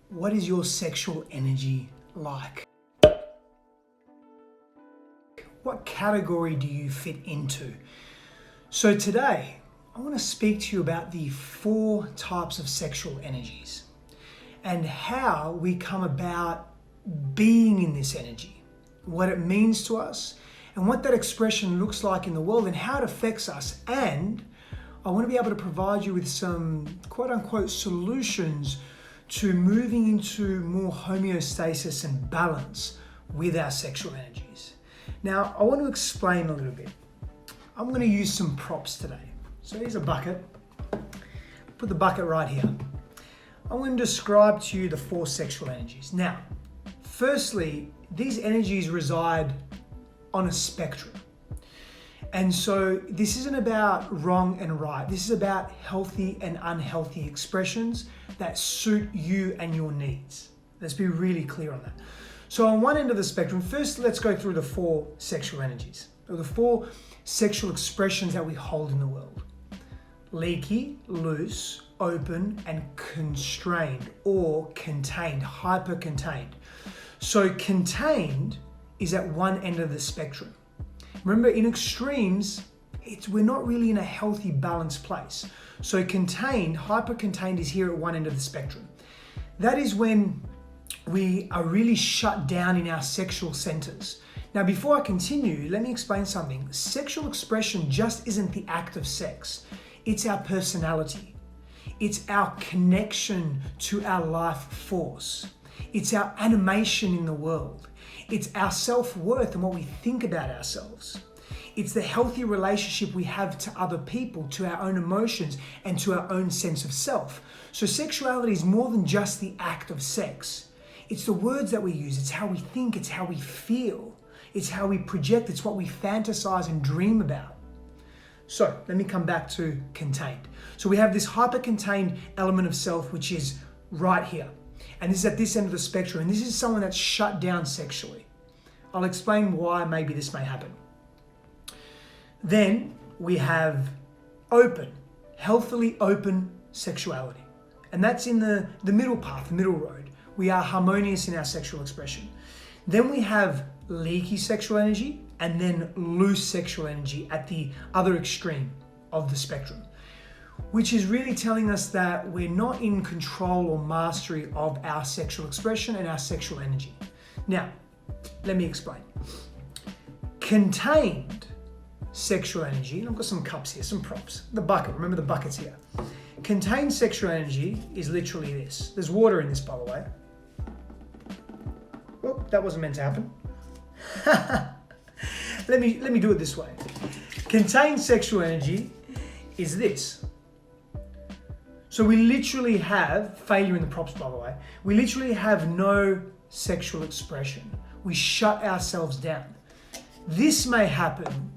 What is your sexual energy like? What category do you fit into? So today, I want to speak to you about the 4 types of sexual energies and how we come about being in this energy, what it means to us, and what that expression looks like in the world and how it affects us. And I want to be able to provide you with some quote-unquote solutions to moving into more homeostasis and balance with our sexual energies. Now, I want to explain a little bit. I'm going to use some props today. So here's a bucket. Put the bucket right here. I'm going to describe to you the 4 sexual energies. Now, firstly, these energies reside on a spectrum. And so this isn't about wrong and right. This is about healthy and unhealthy expressions that suit you and your needs. Let's be really clear on that. So on one end of the spectrum, first let's go through the 4 sexual energies, or the 4 sexual expressions that we hold in the world. Leaky, loose, open, and constrained or contained, hyper-contained. So contained is at one end of the spectrum. Remember, in extremes, we're not really in a healthy, balanced place. So contained, hyper-contained is here at one end of the spectrum. That is when we are really shut down in our sexual centers. Now, before I continue, let me explain something. Sexual expression just isn't the act of sex. It's our personality. It's our connection to our life force. It's our animation in the world. It's our self-worth and what we think about ourselves. It's the healthy relationship we have to other people, to our own emotions, and to our own sense of self. So sexuality is more than just the act of sex. It's the words that we use. It's how we think. It's how we feel. It's how we project. It's what we fantasize and dream about. So let me come back to contained. So we have this hyper-contained element of self, which is right here. And this is at this end of the spectrum. And this is someone that's shut down sexually. I'll explain why maybe this may happen. Then we have open, healthily open sexuality. And that's in the middle path, the middle road. We are harmonious in our sexual expression. Then we have leaky sexual energy and then loose sexual energy at the other extreme of the spectrum, which is really telling us that we're not in control or mastery of our sexual expression and our sexual energy. Now, let me explain. Contained sexual energy, and I've got some cups here, some props. The bucket, remember the bucket's here. Contained sexual energy is literally this. There's water in this, by the way. Well, that wasn't meant to happen. Let me do it this way. Contained sexual energy is this. So we literally have, failure in the props by the way, we literally have no sexual expression. We shut ourselves down. This may happen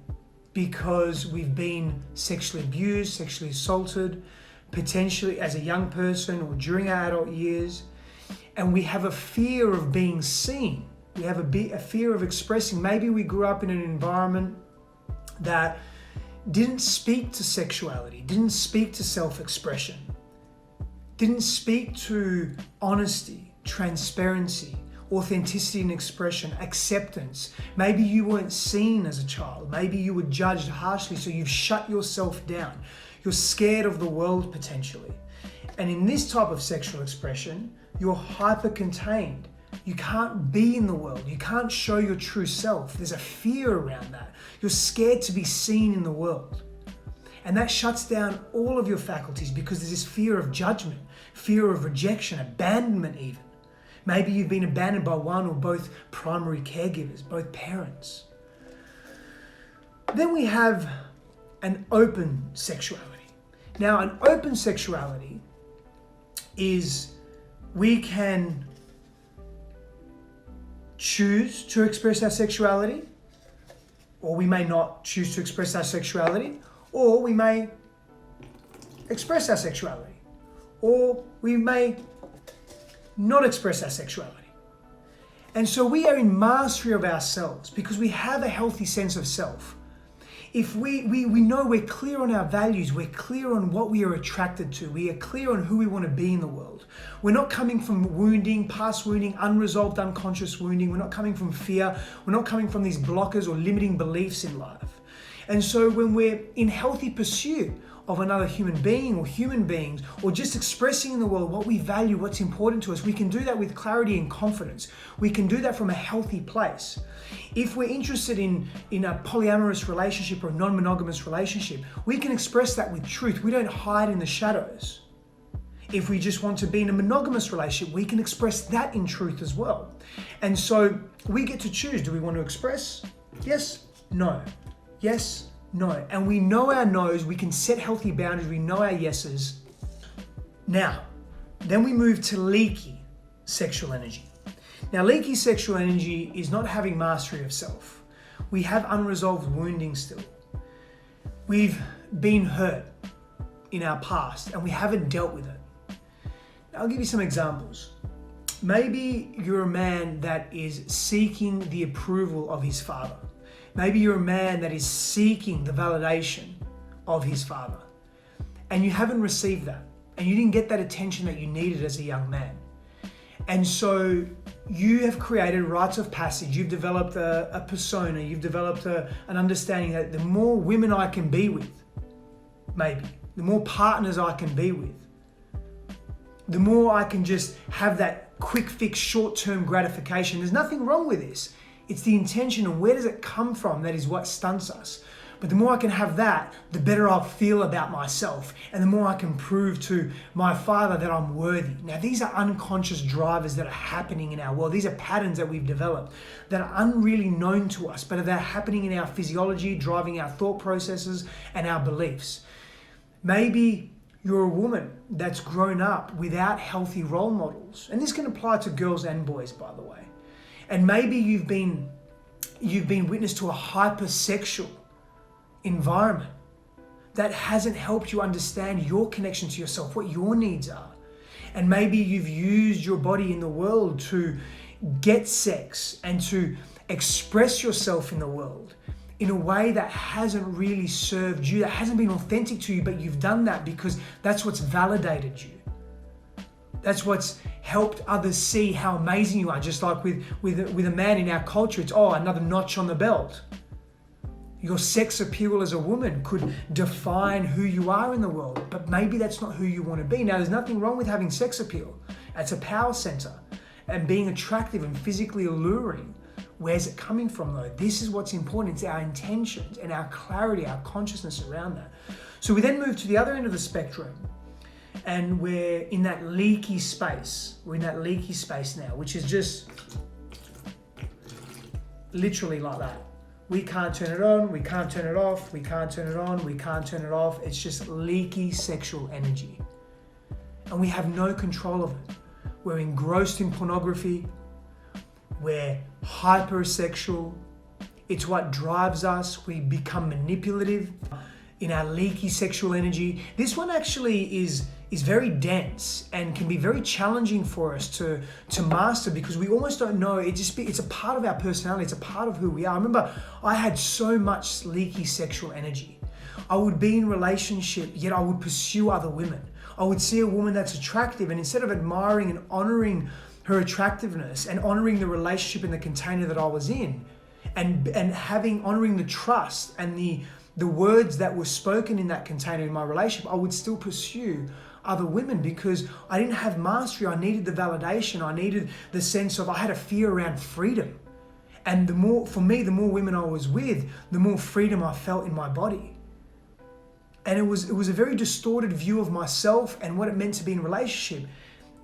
because we've been sexually abused, sexually assaulted, potentially as a young person or during our adult years, and we have a fear of being seen. We have a fear of expressing. Maybe we grew up in an environment that didn't speak to sexuality, didn't speak to self-expression, didn't speak to honesty, transparency, authenticity and expression, acceptance. Maybe you weren't seen as a child. Maybe you were judged harshly, so you've shut yourself down. You're scared of the world potentially. And in this type of sexual expression, you're hyper-contained. You can't be in the world. You can't show your true self. There's a fear around that. You're scared to be seen in the world. And that shuts down all of your faculties because there's this fear of judgment, fear of rejection, abandonment even. Maybe you've been abandoned by one or both primary caregivers, both parents. Then we have an open sexuality. Now, an open sexuality is we can choose to express our sexuality, or we may not choose to express our sexuality, or we may express our sexuality, or we may not express our sexuality. And so we are in mastery of ourselves because we have a healthy sense of self. if we know we're clear on our values, we're clear on what we are attracted to, we are clear on who we want to be in the world. We're not coming from wounding, past wounding, unresolved unconscious wounding. We're not coming from fear. We're not coming from these blockers or limiting beliefs in life. And so when we're in healthy pursuit of another human being or human beings, or just expressing in the world what we value, what's important to us, we can do that with clarity and confidence. We can do that from a healthy place. If we're interested in a polyamorous relationship or a non-monogamous relationship, we can express that with truth. We don't hide in the shadows. If we just want to be in a monogamous relationship, we can express that in truth as well. And so we get to choose. Do we want to express? Yes, no. Yes, no. And we know our no's, we can set healthy boundaries, we know our yeses. Now, then we move to leaky sexual energy. Now, leaky sexual energy is not having mastery of self. We have unresolved wounding still. We've been hurt in our past and we haven't dealt with it. I'll give you some examples. Maybe you're a man that is seeking the approval of his father. Maybe you're a man that is seeking the validation of his father, and you haven't received that, and you didn't get that attention that you needed as a young man. And so you have created rites of passage, you've developed a persona, you've developed an understanding that the more women I can be with, maybe, the more partners I can be with, the more I can just have that quick fix, short-term gratification. There's nothing wrong with this. It's the intention and where does it come from that is what stunts us. But the more I can have that, the better I'll feel about myself, and the more I can prove to my father that I'm worthy. Now, these are unconscious drivers that are happening in our world. These are patterns that we've developed that are unreally known to us, but they're happening in our physiology, driving our thought processes and our beliefs. Maybe you're a woman that's grown up without healthy role models. And this can apply to girls and boys, by the way. And maybe you've been witness to a hypersexual environment that hasn't helped you understand your connection to yourself, what your needs are. And maybe you've used your body in the world to get sex and to express yourself in the world in a way that hasn't really served you, that hasn't been authentic to you, but you've done that because that's what's validated you. That's what's helped others see how amazing you are. Just like with a man in our culture, it's, another notch on the belt. Your sex appeal as a woman could define who you are in the world, but maybe that's not who you want to be. Now, there's nothing wrong with having sex appeal. It's a power center and being attractive and physically alluring. Where's it coming from though? This is what's important. It's our intentions and our clarity, our consciousness around that. So we then move to the other end of the spectrum, and we're in that leaky space. We're in that leaky space now, which is just literally like that. We can't turn it on, we can't turn it off, we can't turn it on, we can't turn it off. It's just leaky sexual energy. And we have no control of it. We're engrossed in pornography. We're hypersexual. It's what drives us. We become manipulative in our leaky sexual energy. This one actually is very dense and can be very challenging for us to master because we almost don't know. It's a part of our personality. It's a part of who we are. I remember I had so much leaky sexual energy. I would be in relationship, yet I would pursue other women. I would see a woman that's attractive, and instead of admiring and honoring her attractiveness and honoring the relationship in the container that I was in, and honoring the trust and the words that were spoken in that container in my relationship, I would still pursue other women because I didn't have mastery. I needed the validation. I needed the sense of, I had a fear around freedom. And the more women I was with, the more freedom I felt in my body. And it was a very distorted view of myself and what it meant to be in a relationship.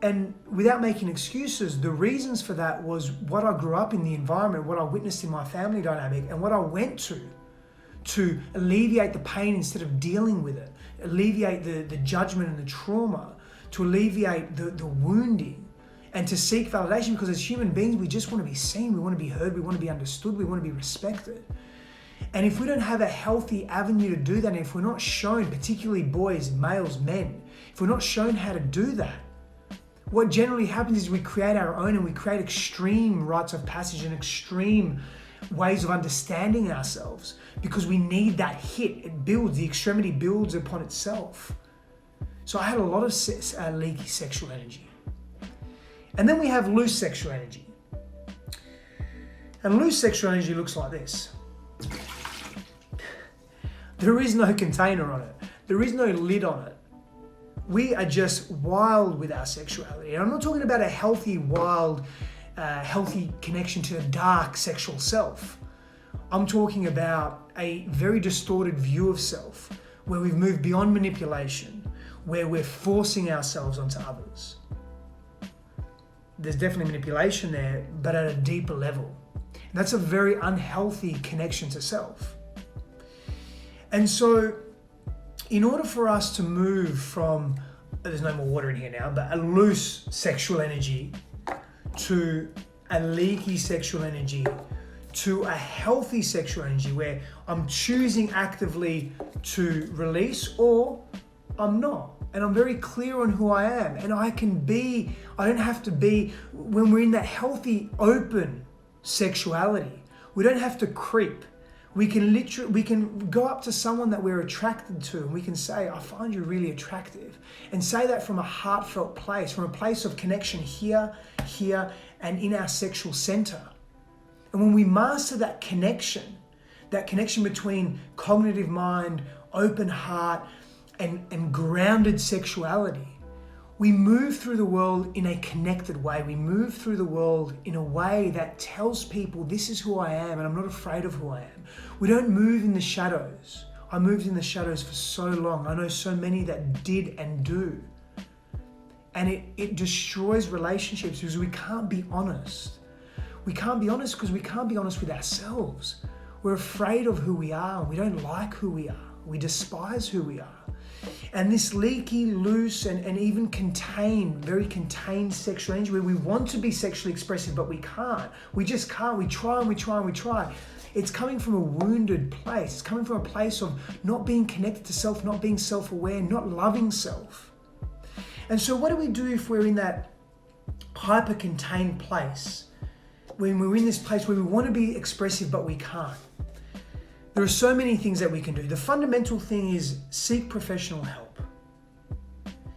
And without making excuses, the reasons for that was what I grew up in, the environment, what I witnessed in my family dynamic, and what I went to alleviate the pain instead of dealing with it, alleviate the judgment and the trauma, to alleviate the wounding, and to seek validation, because as human beings, we just want to be seen, we want to be heard, we want to be understood, we want to be respected. And if we don't have a healthy avenue to do that, and if we're not shown, particularly boys, males, men, if we're not shown how to do that, what generally happens is we create our own, and we create extreme rites of passage and extreme ways of understanding ourselves, because we need that hit. It builds, the extremity builds upon itself. So I had a lot of leaky sexual energy. And then we have loose sexual energy. And loose sexual energy looks like this. There is no container on it. There is no lid on it. We are just wild with our sexuality. And I'm not talking about a healthy, wild, healthy connection to the dark sexual self. I'm talking about a very distorted view of self, where we've moved beyond manipulation, where we're forcing ourselves onto others. There's definitely manipulation there, but at a deeper level. And that's a very unhealthy connection to self. And so, in order for us to move from, there's no more water in here now, but a loose sexual energy to a leaky sexual energy to a healthy sexual energy where I'm choosing actively to release, or I'm not. And I'm very clear on who I am. And I don't have to be, when we're in that healthy, open sexuality, we don't have to creep. We can go up to someone that we're attracted to, and we can say, I find you really attractive. And say that from a heartfelt place, from a place of connection here, and in our sexual center. And when we master that connection between cognitive mind, open heart, and grounded sexuality, we move through the world in a connected way. We move through the world in a way that tells people, this is who I am, and I'm not afraid of who I am. We don't move in the shadows. I moved in the shadows for so long. I know so many that did and do. And it destroys relationships because we can't be honest. We can't be honest because we can't be honest with ourselves. We're afraid of who we are. We don't like who we are. We despise who we are. And this leaky, loose, and even very contained sexual energy, where we want to be sexually expressive, but we can't. We just can't. We try and we try and we try. It's coming from a wounded place. It's coming from a place of not being connected to self, not being self-aware, not loving self. And so what do we do if we're in that hyper-contained place? When we're in this place where we want to be expressive, but we can't. There are so many things that we can do. The fundamental thing is seek professional help.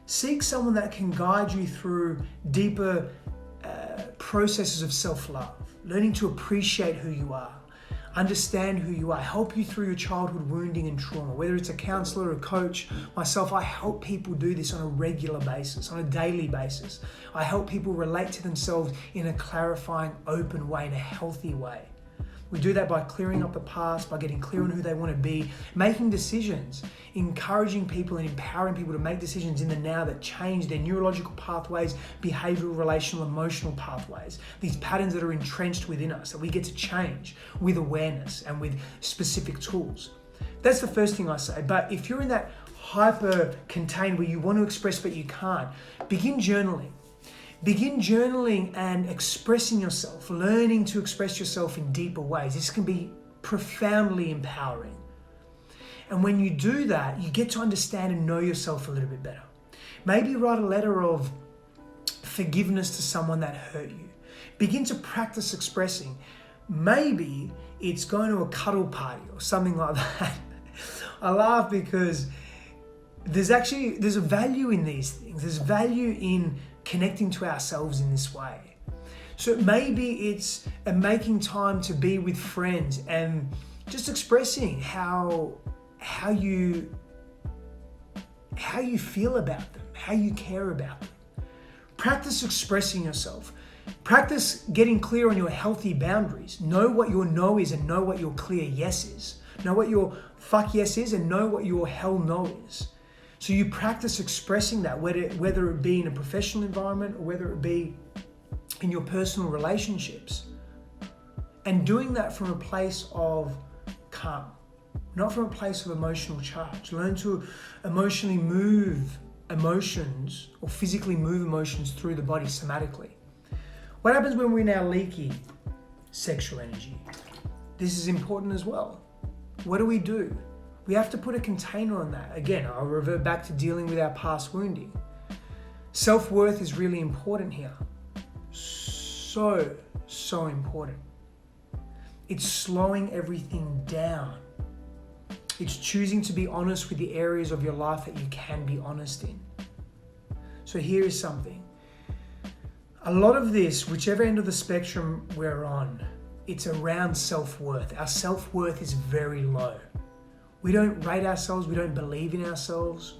Seek someone that can guide you through deeper processes of self-love, learning to appreciate who you are, understand who you are, help you through your childhood wounding and trauma. Whether it's a counselor, a coach, myself, I help people do this on a regular basis, on a daily basis. I help people relate to themselves in a clarifying, open way, in a healthy way. We do that by clearing up the past, by getting clear on who they want to be, making decisions, encouraging people and empowering people to make decisions in the now that change their neurological pathways, behavioral, relational, emotional pathways. These patterns that are entrenched within us that we get to change with awareness and with specific tools. That's the first thing I say. But if you're in that hyper contained where you want to express but you can't, begin journaling. Begin journaling and expressing yourself, learning to express yourself in deeper ways. This can be profoundly empowering. And when you do that, you get to understand and know yourself a little bit better. Maybe write a letter of forgiveness to someone that hurt you. Begin to practice expressing. Maybe it's going to a cuddle party or something like that. I laugh because there's a value in these things. There's value in connecting to ourselves in this way. So maybe it's making time to be with friends and just expressing how you feel about them, how you care about them. Practice expressing yourself. Practice getting clear on your healthy boundaries. Know what your no is and know what your clear yes is. Know what your fuck yes is and know what your hell no is. So you practice expressing that, whether it be in a professional environment or whether it be in your personal relationships. And doing that from a place of calm, not from a place of emotional charge. Learn to emotionally move emotions or physically move emotions through the body somatically. What happens when we're in our leaky sexual energy? This is important as well. What do? We have to put a container on that. Again, I'll revert back to dealing with our past wounding. Self-worth is really important here. So important. It's slowing everything down. It's choosing to be honest with the areas of your life that you can be honest in. So here is something. A lot of this, whichever end of the spectrum we're on, it's around self-worth. Our self-worth is very low. We don't rate ourselves. We don't believe in ourselves.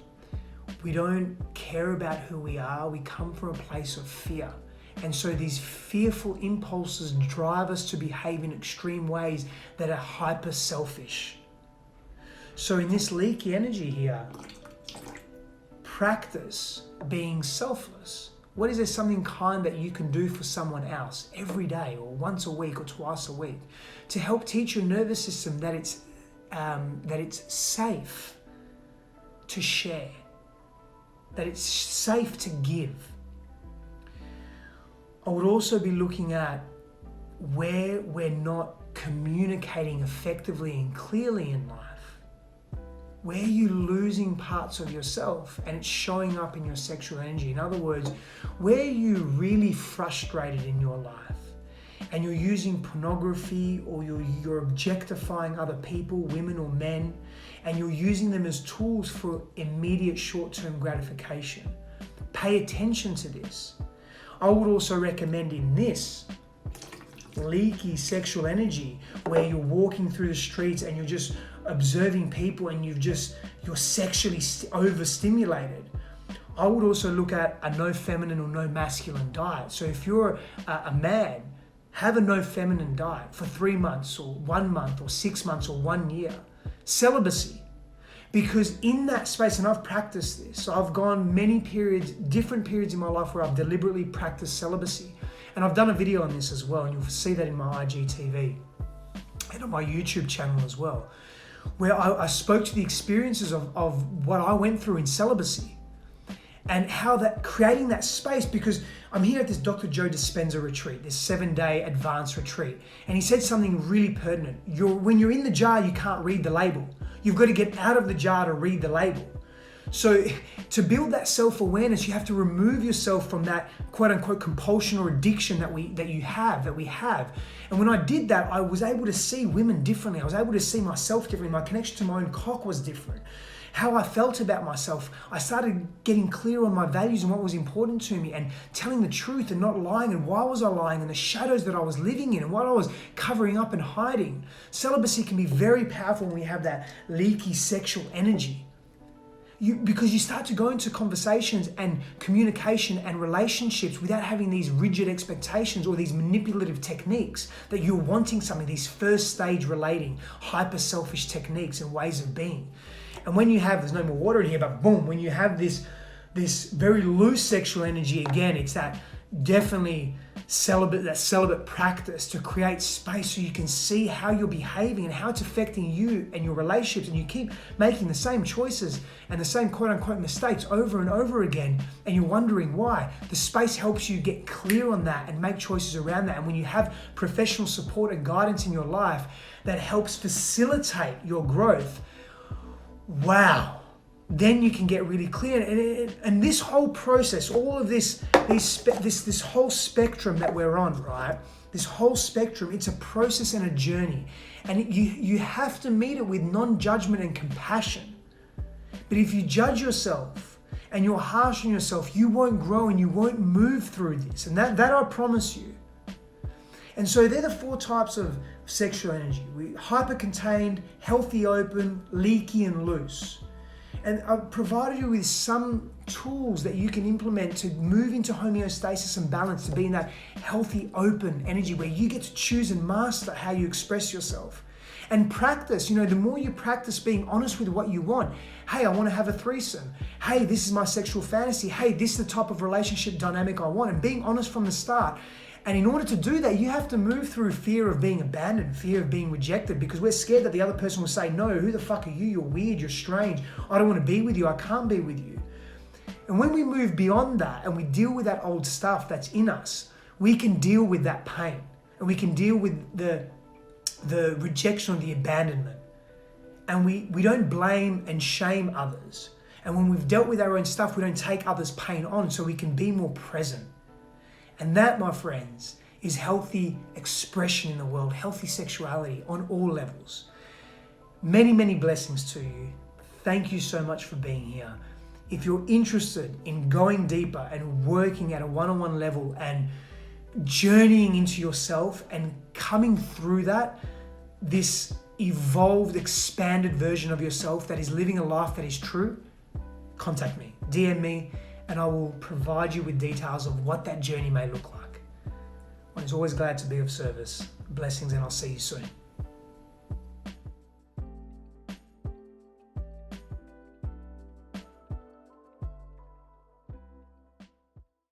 We don't care about who we are. We come from a place of fear. And so these fearful impulses drive us to behave in extreme ways that are hyper selfish. So in this leaky energy here, practice being selfless. What is there something kind that you can do for someone else every day or once a week or twice a week to help teach your nervous system that it's safe to share, that it's safe to give? I would also be looking at where we're not communicating effectively and clearly in life. Where are you losing parts of yourself and it's showing up in your sexual energy? In other words, where are you really frustrated in your life and you're using pornography or you're objectifying other people, women or men, and you're using them as tools for immediate short-term gratification? Pay attention to this. I would also recommend in this leaky sexual energy where you're walking through the streets and you're just observing people and you're sexually overstimulated. I would also look at a no feminine or no masculine diet. So if you're a man, have a no feminine diet for 3 months or 1 month or 6 months or 1 year. Celibacy. Because in that space, and I've practiced this, so I've gone many periods, different periods in my life where I've deliberately practiced celibacy. And I've done a video on this as well, and you'll see that in my IGTV and on my YouTube channel as well, where I spoke to the experiences of what I went through in celibacy and how that creating that space, because I'm here at this Dr. Joe Dispenza retreat, this 7-day advanced retreat, and he said something really pertinent. When you're in the jar, you can't read the label. You've got to get out of the jar to read the label. So to build that self-awareness, you have to remove yourself from that quote-unquote compulsion or addiction that we have. And when I did that, I was able to see women differently. I was able to see myself differently. My connection to my own cock was different. How I felt about myself. I started getting clear on my values and what was important to me and telling the truth and not lying and why was I lying and the shadows that I was living in and what I was covering up and hiding. Celibacy can be very powerful when we have that leaky sexual energy. Because you start to go into conversations and communication and relationships without having these rigid expectations or these manipulative techniques that you're wanting something, these first stage relating, hyper selfish techniques and ways of being. And when you have, there's no more water in here, but boom, when you have this very loose sexual energy, again, it's that definitely celibate practice to create space so you can see how you're behaving and how it's affecting you and your relationships, and you keep making the same choices and the same quote-unquote mistakes over and over again, and you're wondering why. The space helps you get clear on that and make choices around that. And when you have professional support and guidance in your life that helps facilitate your growth, wow, then you can get really clear. And this whole process, all of this whole spectrum that we're on, right? This whole spectrum, it's a process and a journey. And you have to meet it with non-judgment and compassion. But if you judge yourself and you're harsh on yourself, you won't grow and you won't move through this. And that I promise you. And so they're the 4 types of sexual energy. Hyper-contained, healthy open, leaky and loose. And I've provided you with some tools that you can implement to move into homeostasis and balance, to be in that healthy open energy where you get to choose and master how you express yourself. And practice, the more you practice being honest with what you want. Hey, I want to have a threesome. Hey, this is my sexual fantasy. Hey, this is the type of relationship dynamic I want. And being honest from the start. And in order to do that, you have to move through fear of being abandoned, fear of being rejected, because we're scared that the other person will say, no, who the fuck are you? You're weird, you're strange. I don't want to be with you. I can't be with you. And when we move beyond that and we deal with that old stuff that's in us, we can deal with that pain and we can deal with the rejection or the abandonment. And we don't blame and shame others. And when we've dealt with our own stuff, we don't take others' pain on, so we can be more present. And that, my friends, is healthy expression in the world, healthy sexuality on all levels. Many, many blessings to you. Thank you so much for being here. If you're interested in going deeper and working at a one-on-one level and journeying into yourself and coming through that, this evolved, expanded version of yourself that is living a life that is true, contact me, DM me, and I will provide you with details of what that journey may look like. I was always glad to be of service. Blessings, and I'll see you soon.